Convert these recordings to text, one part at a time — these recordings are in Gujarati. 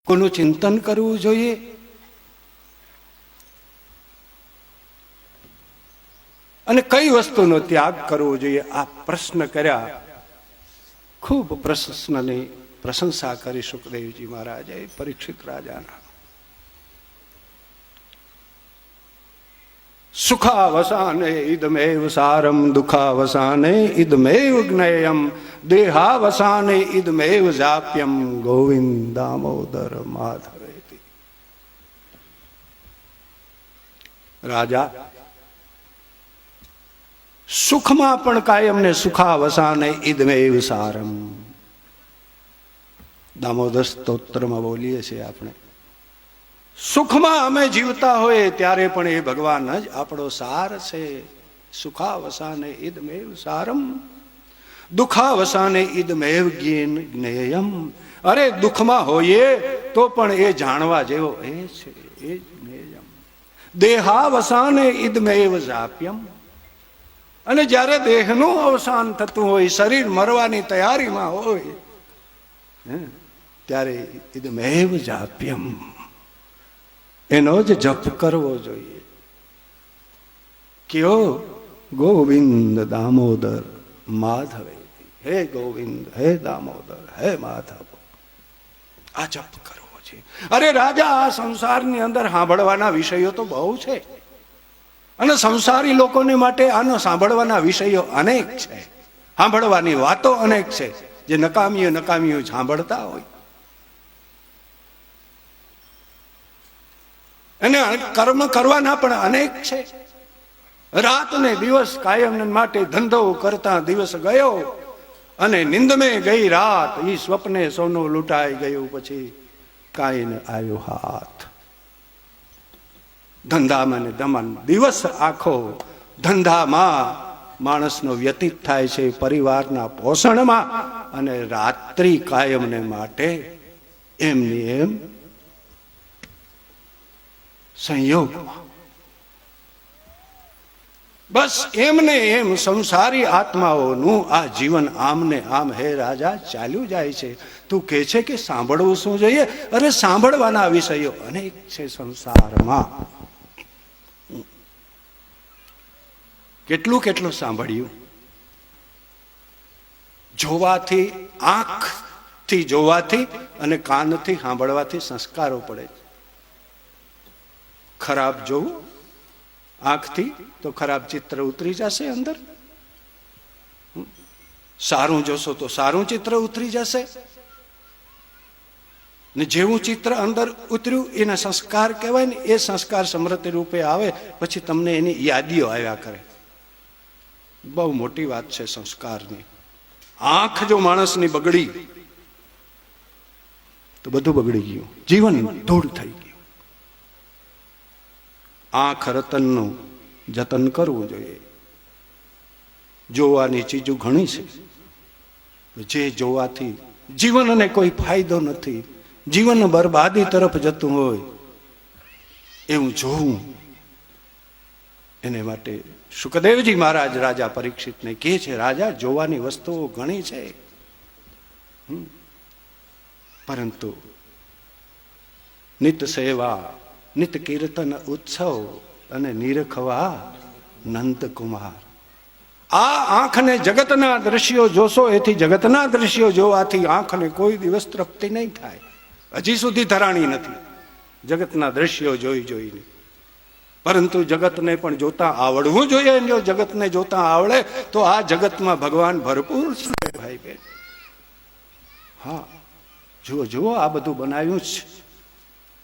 કોનું ચિંતન કરવું જોઈએ? અને કઈ વસ્તુનો ત્યાગ કરવો જોઈએ? આ પ્રશ્ન કર્યા. ખૂબ પ્રશ્નની પ્રશંસા કરી સુખદેવજી મહારાજે પરીક્ષિત રાજાના. સુખાવસાને ઇદમેવ સારમ, દુઃખાવસાને ઇદમેવ જ્ઞેયમ, દેહાવસાને ઇદમેવ જાપ્યમ, ગોવિંદ દામોદર માધવેતિ. રાજા સુખમાં પણ કાયમ ને સુખાવસાને ઇદમેવ સારમ. દામોદર સ્તોત્રમાં બોલીએ છીએ આપણે. સુખમાં અમે જીવતા હોય ત્યારે પણ એ ભગવાન જ આપણો સાર છે. સુખાવસાને ઇદમેવ સારમ, દુઃખાવસાને ઇદમેવ જ્ઞેયમ. અરે દુઃખમાં હોઈએ તો પણ એ જાણવા જેવો એ છે, એ જ જ્ઞેયમ. દેહાવસાને ઇદમેવ જાપ્યમ. અને જ્યારે દેહનું અવસાન થતું હોય, શરીર મરવાની તૈયારીમાં હોય, ત્યારે ઇદમેવ જાપ્યમ, એનો જ જપ કરવો જોઈએ. કયો? ગોવિંદ દામોદર માધવે. હે ગોવિંદ, હે દામોદર, હે માધવ. આ જપ કરવો છે. અરે રાજા, આ સંસારની અંદર સાંભળવાના વિષયો તો બહુ છે, અને સંસારી લોકોને માટે આનો સાંભળવાના વિષયો અનેક છે. સાંભળવાની વાતો અનેક છે, જે નકામીઓ સાંભળતા હોય. અને કર્મ કરવાના પણ અનેક છે. રાત ને દિવસ કાયમ માટે ધંધો કરતા દિવસ ગયો, અને નિંદમે ગઈ રાત, ઈ સ્વપ્ને સોનું લૂંટાઈ ગયું, પછી કાંઈ ન આવ્યો હાથ. ધંધામાં ને દમન, દિવસ આખો ધંધામાં માણસનો વ્યતીત થાય છે, પરિવારના પોષણમાં, અને રાત્રિ કાયમને માટે એમની એમ સંયોગમાં. બસ એમને એમ સંસારી આત્માઓનું આ જીવન આમને આમ હે રાજા ચાલ્યું જાય છે. તું કહે છે કે સાંભળવું શું જોઈએ? અરે સાંભળવાના વિષયો અનેક છે સંસારમાં. કેટલું સાંભળ્યું. જોવાથી, આંખથી જોવાથી અને કાનથી સાંભળવાથી સંસ્કારો પડે છે. ખરાબ જોવું આંખથી તો ખરાબ ચિત્ર ઉતરી જશે અંદર. સારું જોશો તો સારું ચિત્ર ઉતરી જશે. ને જેવું ચિત્ર અંદર ઉતર્યું એના સંસ્કાર કહેવાય ને, એ સંસ્કાર સમૃદ્ધિ રૂપે આવે, પછી તમને એની યાદીઓ આવ્યા કરે. બહુ મોટી વાત છે સંસ્કારની. આંખ જો માણસની બગડી તો બધું બગડી ગયું, જીવન ધૂળ થઈ ગયું. આંખ રતનનું જતન કરવું જોઈએ. જોવાની ચીજો ઘણી છે, જે જોવાથી જીવનને કોઈ ફાયદો નથી, જીવન બરબાદી તરફ જતું હોય એવું જોવું. એને માટે સુખદેવજી મહારાજ રાજા પરીક્ષિતને કહે છે, રાજા જોવાની વસ્તુઓ ઘણી છે, પરંતુ નિત સેવા, નિત કીર્તન ઉત્સવ અને નિરખવા નંદકુમાર. આ આંખને જગતના દ્રશ્યો જોશો, એથી જગતના દ્રશ્યો જોવાથી આંખને કોઈ દિવસ તૃપ્તિ નહીં થાય. હજી સુધી ધરાણી નથી જગતના દ્રશ્યો જોઈને. પરંતુ જગતને પણ જોતા આવડવું જોઈએ. જો જગતને જોતા આવડે તો આ જગતમાં ભગવાન ભરપૂર છે ભાઈ બેન. હા, જુઓ આ બધું બનાવ્યું છે.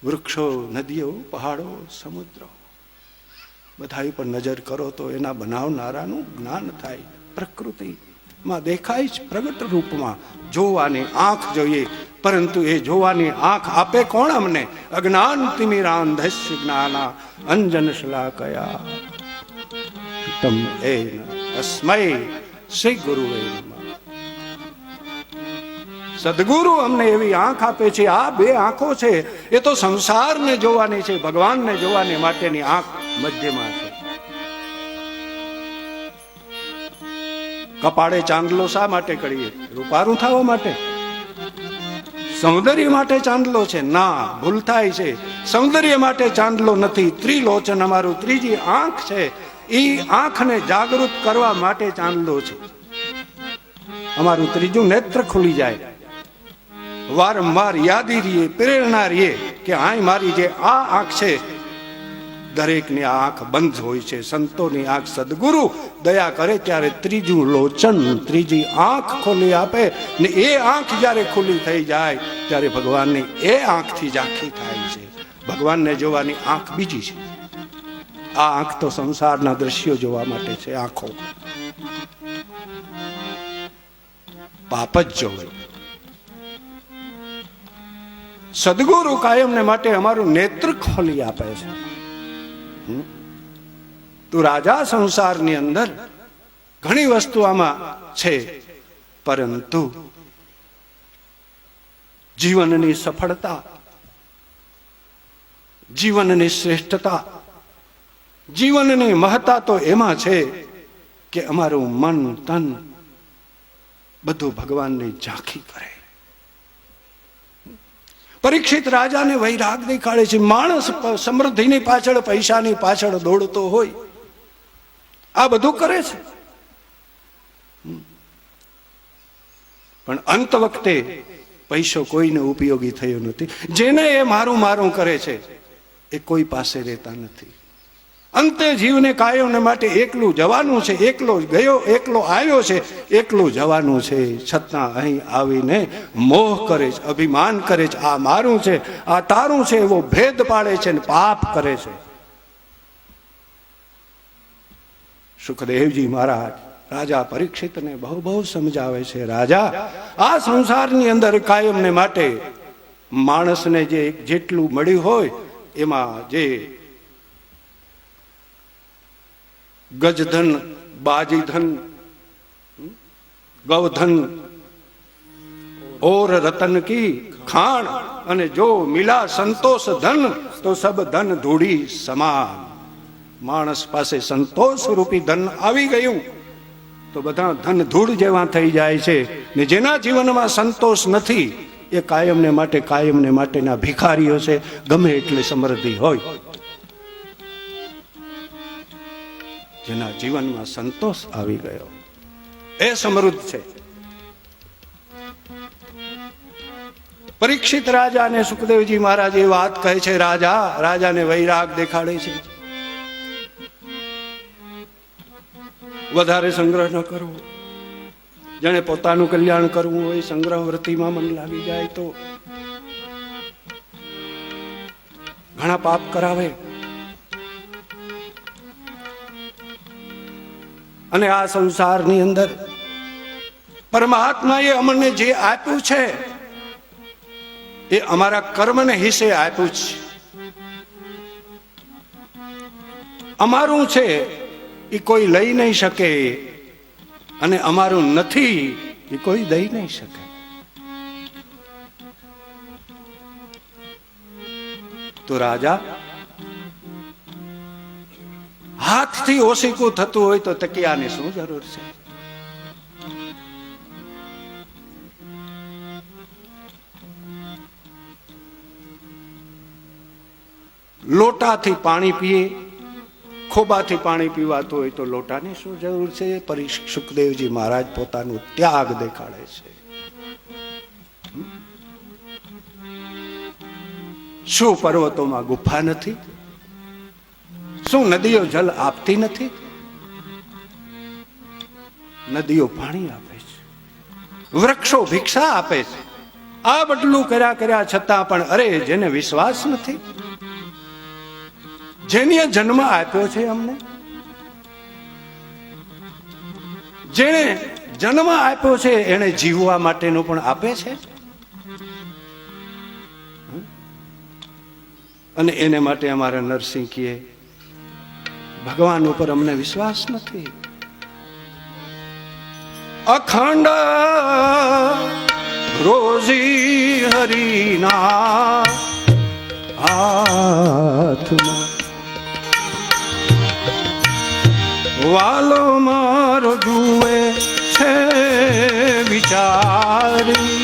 વૃક્ષો, નદીઓ, પહાડો, સમુદ્રો, બધા પર નજર કરો તો એના બનાવનારાનું જ્ઞાન થાય. પ્રકૃતિમાં દેખાય છે પ્રગટ રૂપમાં. જોવાની આંખ જોઈએ, પરંતુ એ જોવાની આંખ આપે કોણ અમને? અજ્ઞાન તિમિરાંધસ્ય જ્ઞાના અંજન શલાકયા તમ એન તસ્મૈ શ્રી ગુરુવે નમઃ. સદગુરુ અમને એવી આંખ આપે છે. આ બે આંખો છે એ તો સંસારને જોવાની છે, ભગવાનને જોવાની માટેની આંખ મધ્યમાં છે. કપાળે ચાંદલો શા માટે કરીએ? રૂપારું થવા માટે. સૌંદર્ય માટે ચાંદલો છે? ના, ભૂલ થાય છે. સૌંદર્ય માટે ચાંદલો નથી. ત્રિલોચન અમારું ત્રીજી આંખ છે, એ આંખને જાગૃત કરવા માટે ચાંદલો છે. અમારું ત્રીજું નેત્ર ખુલી જાય, વારંવાર યાદી રહીએ, પ્રેરણા રહીએ કે આ મારી જે આ આંખ છે, દરેકની આંખ બંધ હોય છે. સંતોની આંખ સદગુરુ દયા કરે ત્યારે ત્રીજું લોચન, ત્રીજી આંખ ખોલી આપે ને એ આંખ જ્યારે ખુલ્લી થઈ જાય ત્યારે ભગવાનની એ આંખથી ઝાંખી થાય છે. ભગવાનને જોવાની આંખ બીજી છે. આ આંખ તો સંસારના દ્રશ્યો જોવા માટે છે. આંખો પાપ જ જોવે. સદગુરુ કાયમને માટે અમારું નેત્ર ખોલી આપે છે. તું રાજા સંસારની અંદર ઘણી વસ્તુ આમાં છે, પરંતુ જીવનની સફળતા, જીવનની શ્રેષ્ઠતા, જીવનની મહત્તા તો એમાં છે કે અમારું મન તન બધું ભગવાનની ઝાંખી કરે. પરીક્ષિત રાજાને વૈરાગ દેખાડે છે. માણસ સમૃદ્ધિની પાછળ, પૈસાની પાછળ દોડતો હોય, આ બધું કરે છે, પણ અંત વખતે પૈસો કોઈને ઉપયોગી થયો નથી. જેને એ મારું મારું કરે છે એ કોઈ પાસે રહેતા નથી. અંતે જીવને કાયમને માટે એકલું જવાનું છે. એકલો ગયો, એકલો આવ્યો છે, એકલું જવાનું છે. છતાં અહીં આવીને મોહ કરે છે, અભિમાન કરે છે, આ મારું છે, આ તારું છે, એવો ભેદ પાડે છે ને પાપ કરે છે. સુખદેવજી મહારાજ રાજા પરીક્ષિતને બહુ બહુ સમજાવે છે, રાજા આ સંસારની અંદર કાયમને માટે માણસને જે જેટલું મળ્યું હોય એમાં જે ગજધન, બાજીધન, ગૌધન और रतन की खान અને જો મિલા સંતોષ ધન તો સબ ધન ધૂળી સમાન. માણસ પાસે સંતોષ રૂપી ધન આવી ગયું તો બધા ધન ધૂળ જેવા થઈ જાય છે. ને જેના જીવનમાં સંતોષ નથી એ કાયમને માટેના ભિખારીઓ છે, ગમે એટલે સમૃદ્ધિ હોય. જેના જીવનમાં સંતોષ આવી ગયો એ સમૃદ્ધ છે. પરીક્ષિત રાજાને સુખદેવજી મહારાજ એ વાત કહે છે. રાજાને વૈરાગ દેખાડે છે, વધારે સંગ્રહ ન કરવો. જેને પોતાનું કલ્યાણ કરવું હોય, સંગ્રહ વૃત્તિમાં મન લાગી જાય તો ઘણા પાપ કરાવે. અને આ સંસારની અંદર પરમાત્માએ અમને જે આપ્યું છે એ અમારા કર્મને હિસ્સે આપ્યું છે. અમારું છે એ કોઈ લઈ નહીં શકે અને અમારું નથી એ કોઈ દઈ નહીં શકે. તો રાજા હાથથી ઓસીકું થતું હોય તો તકિયાની શું જરૂર છે? લોટાથી પાણી પીએ, ખોબાથી પાણી પીવાતું હોય તો લોટાની શું જરૂર છે? સુખદેવજી મહારાજ પોતાનું ત્યાગ દેખાડે છે. શું પર્વતોમાં ગુફા નથી? શું નદીઓ જલ આપતી નથી? નદીઓ પાણી આપે છે, વૃક્ષો ભિક્ષા આપે છે. આ બદલું કર્યા છતાં પણ અરે જેને વિશ્વાસ નથી, જેને જન્મ આપ્યો છે, અમને જેને જન્મ આપ્યો છે એને જીવવા માટેનું પણ આપે છે. અને એને માટે અમારા નરસિંહ કીએ ભગવાન ઉપર અમને વિશ્વાસ નથી. અખંડ રોજી હરિના હાથમાં વાલો મારો જુએ છે વિચારી.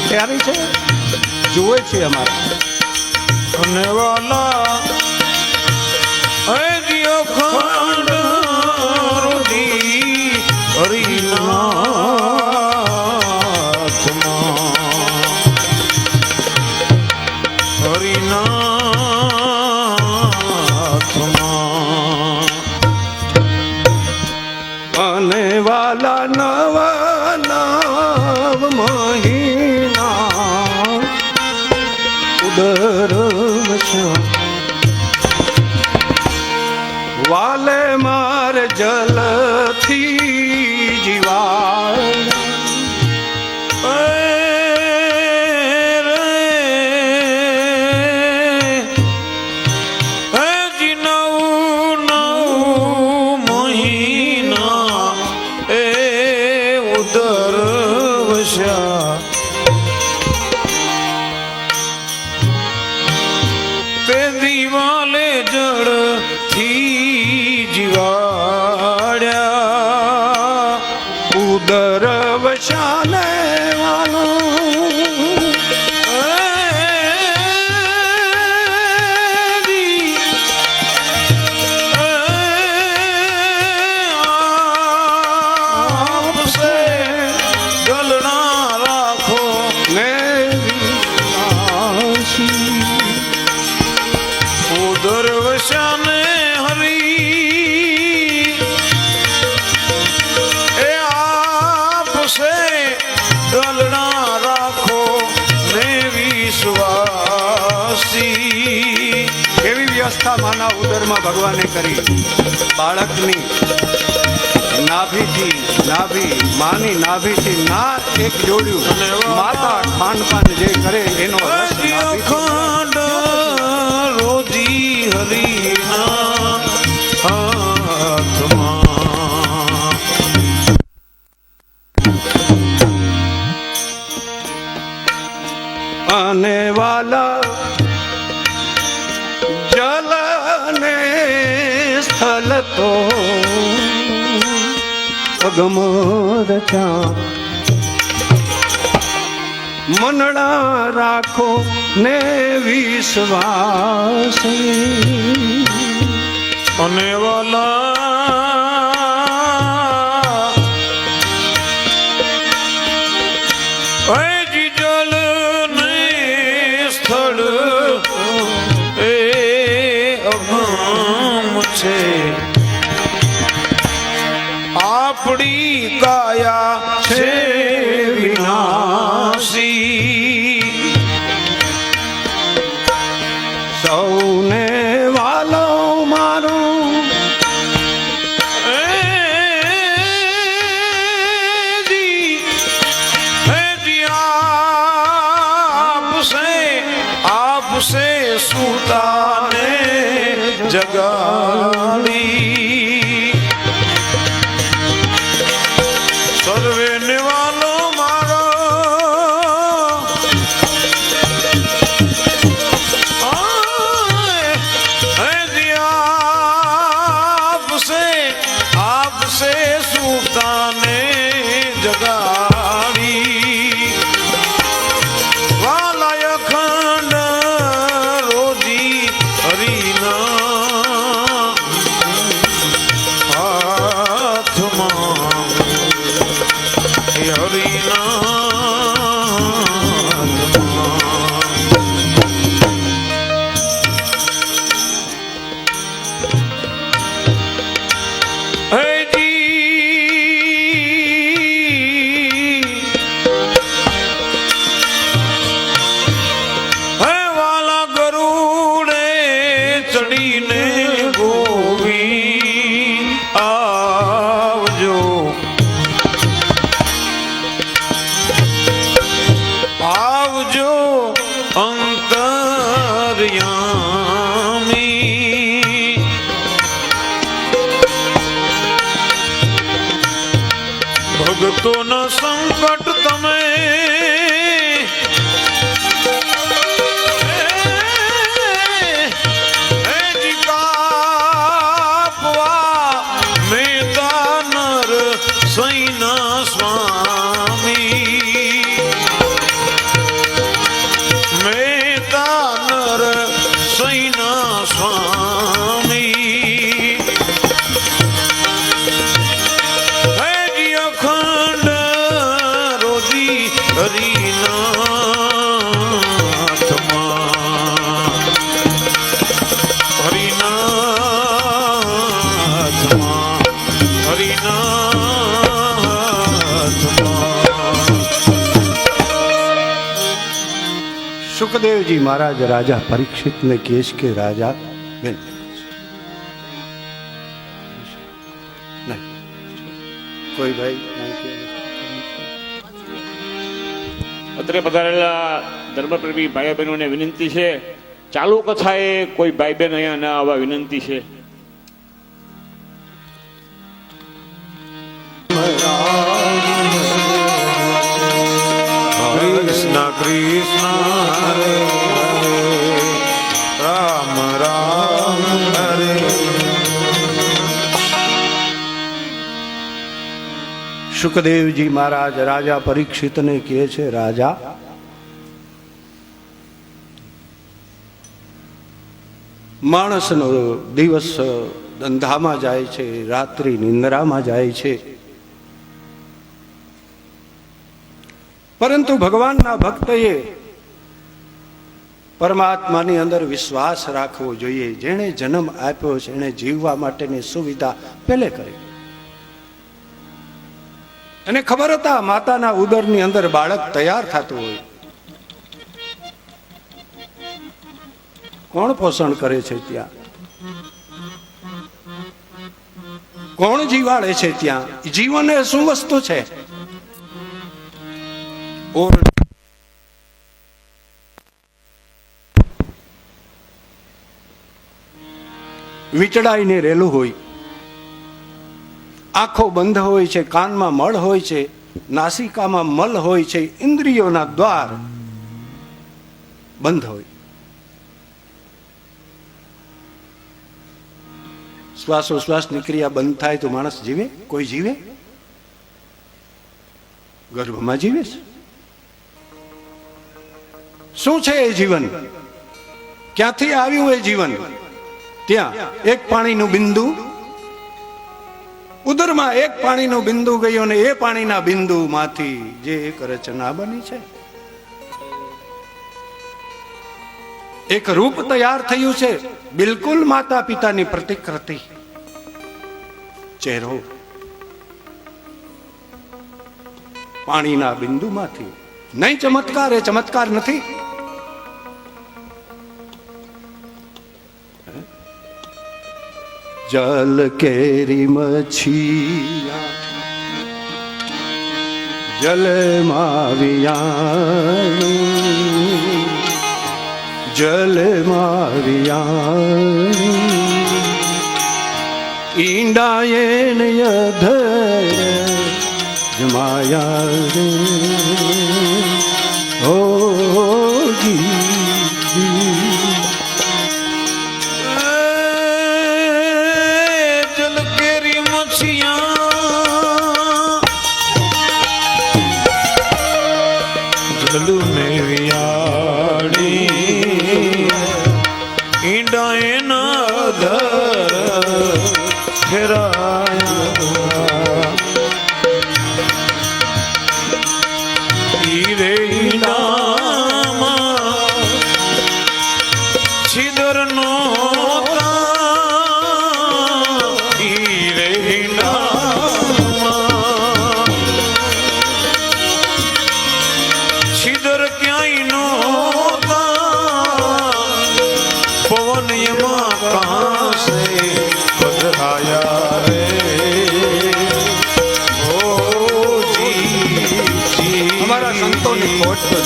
ક્યારે છે જુએ છે અમારે અને વાલા હરિયો ખંડ રુધિ હરિનાથમાં અને વાલા નવા નવ મહિના ઉદર વાલે માર જલથી જીવા તે દિવાલે જળ થી જીવાડ્યા ઉદર વશાને વાલો દરવશાને હરી એ આપસે દલણા રાખો ને વિશ્વાસી. એવી વ્યવસ્થા માના ઉદરમાં ભગવાને કરી બાળકની નાભી માની નાભીથી ના એક જોડ્યું માતા ખાનપાન જે કરે એનો ખંડ રોજી હરિના હાથમાં અને વાલા જલ ને સ્થળ તો અગમ રચા મનડા રાખો ને વિશ્વાસ અને વાલા હજી જલ ને સ્થળ એ અગમ છે આપણી કાયા છે વિનાશી. સૌને વાલો મારો આપસે સુતાને જગાડી સર્વે નિવાલો મારો આપસે સુતાને જગાડી વાલાય ખંડ રોજી હરિના હરિનાથમાં હરિનાથમાં હરિનાથમાં સુખદેવજી મહારાજ રાજા પરીક્ષિતને કહે છે કે રાજા બેન નહીં કોઈ ભાઈ અત્રે પધારેલા ધર્મપ્રેમી ભાઈ બહેનોને વિનંતી છે, ચાલુ કથાએ કોઈ ભાઈ બહેન અહીંયા ના આવવા વિનંતી છે. કૃષ્ણ કૃષ્ણ હરે હરે રામ રામ હરે સુખદેવજી મહારાજ રાજા પરીક્ષિતને કહે છે રાજા માણસનો દિવસ ધંધામાં જાય છે, રાત્રિ નિંદ્રામાં જાય છે, પરંતુ ભગવાનના ભક્તએ પરમાત્માની અંદર વિશ્વાસ રાખવો જોઈએ. જેણે જન્મ આપ્યો છે એને જીવવા માટેની સુવિધા પહેલે કરી. અને ખબર હતા માતાના ઉદરની અંદર બાળક તૈયાર થતું હોય, કોણ પોષણ કરે છે ત્યાં, કોણ જીવાડે છે ત્યાં, જીવન એ શું વસ્તુ છે. વિચડાઈને રેલું હોય, આંખો બંધ હોય છે, કાનમાં મળ હોય છે, નાસિકામાં મલ હોય છે, ઇન્દ્રિયોના દ્વાર બંધ હોય, શ્વાસોશ્વાસની ક્રિયા બંધ થાય તો માણસ જીવે? કોઈ જીવે? ગર્ભમાં જીવે છે. શું છે એ જીવન? ક્યાંથી આવ્યું એ જીવન? ત્યાં એક પાણીનું બિંદુ, ઉદરમાં એક પાણીનું બિંદુ ગયું અને એ પાણીના બિંદુમાંથી જે એક રચના બની છે, એક રૂપ તૈયાર થયું છે, બિલકુલ માતા પિતાની પ્રતિકૃતિ, ચહેરો પાણીના બિંદુમાંથી. નહીં ચમત્કાર, એ ચમત્કાર નથી. જલ કેરી મછિયા જલમાં વિયાણી, જલમાં વિયાણી, ઈંડાયેન અધર જમાયા રે ઓ જલ કેરી મછિયા જલ મેં વિયાણી, ઈંડાએ ના ધર ફેરાયા, હીરે ઈંડામાં છિદર નો છિદર ક્યાંય નો પવન એમાં કાંસે પધરાયા રે ઓ જી. हमारा संतों ने कोट पर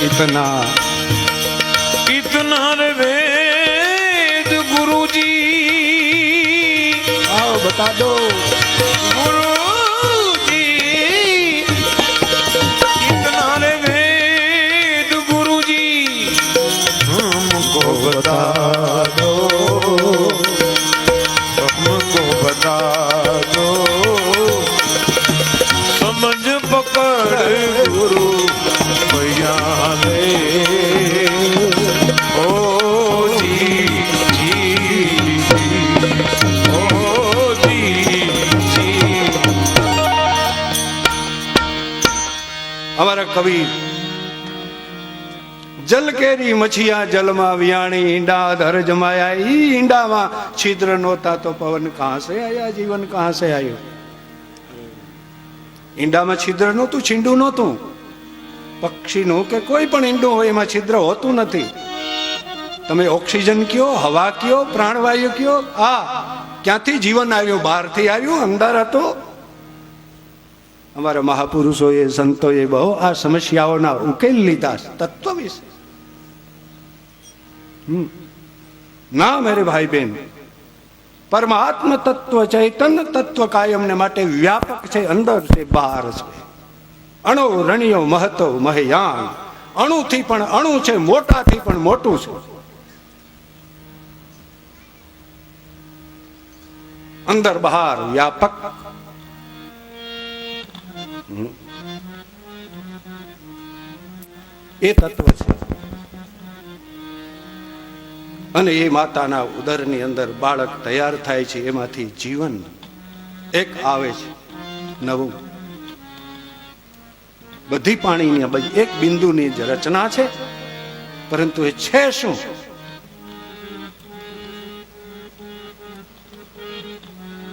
इतना इतना रे वेद गुरुजी, आओ बता दो गुरुजी, इतना रे वेद गुरुजी हमको बता दो, हमको बता दो, समझ पकड़ गुरु भैया ले ओ जी जी ओ जी जी. અમારા કવિ જલ કેરી મછિયા જલમાં વિયાણી ઈંડા ધર જમાયા, ઈ ઈંડામાં છિદ્ર નહોતા તો પવન કહાં સે આયા, જીવન કહાં સે આયો. ઈંડામાં છિદ્ર નહોતું, છીંડું નહોતું. પક્ષીનું કે કોઈ પણ ઈંડું હોય એમાં છિદ્ર હોતું નથી. તમે ઓક્સિજન કયો, હવા કયો, પ્રાણવાયુ કયો, આ ક્યાંથી જીવન આવ્યું? બહારથી આવ્યું, અંદર હતું. અમારા મહાપુરુષોએ સંતોએ બહુ આ સમસ્યાઓના ઉકેલ લીધા તત્વ વિશે. ના મેરે ભાઈ બહેન, પરમાત્મ તત્વ ચૈતન્ય તત્વ કાયમને માટે વ્યાપક છે, અંદર છે, બહાર છે. અણુ રણિયો મહત્વ મહયાન, અણુથી પણ અણુ છે, મોટાથી પણ મોટું છે. અંદર બહાર વ્યાપક. એ તત્વ છે. અને એ માતાના ઉદરની અંદર બાળક તૈયાર થાય છે, એમાંથી જીવન એક આવે છે નવું. બધી પાણીની એક બિંદુની જ રચના છે, પરંતુ એ છે શું?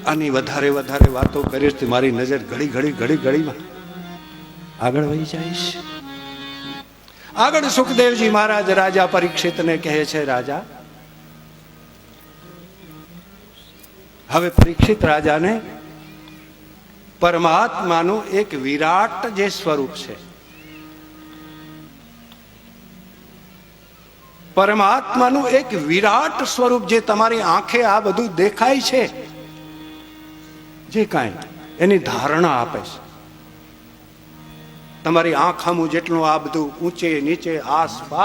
આની વધારે વધારે વાતો કરીશ તો મારી નજર ઘડીમાં આગળ વહી જઈશ. આગળ સુખદેવજી મહારાજ રાજા પરીક્ષિતને કહે છે, રાજા, હવે પરીક્ષિત રાજાને પરમાત્માનું એક વિરાટ જે સ્વરૂપ છે, પરમાત્માનું એક વિરાટ સ્વરૂપ જે તમારી આંખે આ બધું દેખાય છે, જે કાંઈ એની ધારણા આપે છે. તમારી આંખ સામું જેટલું આ બધું ઊંચે નીચે આસપાસ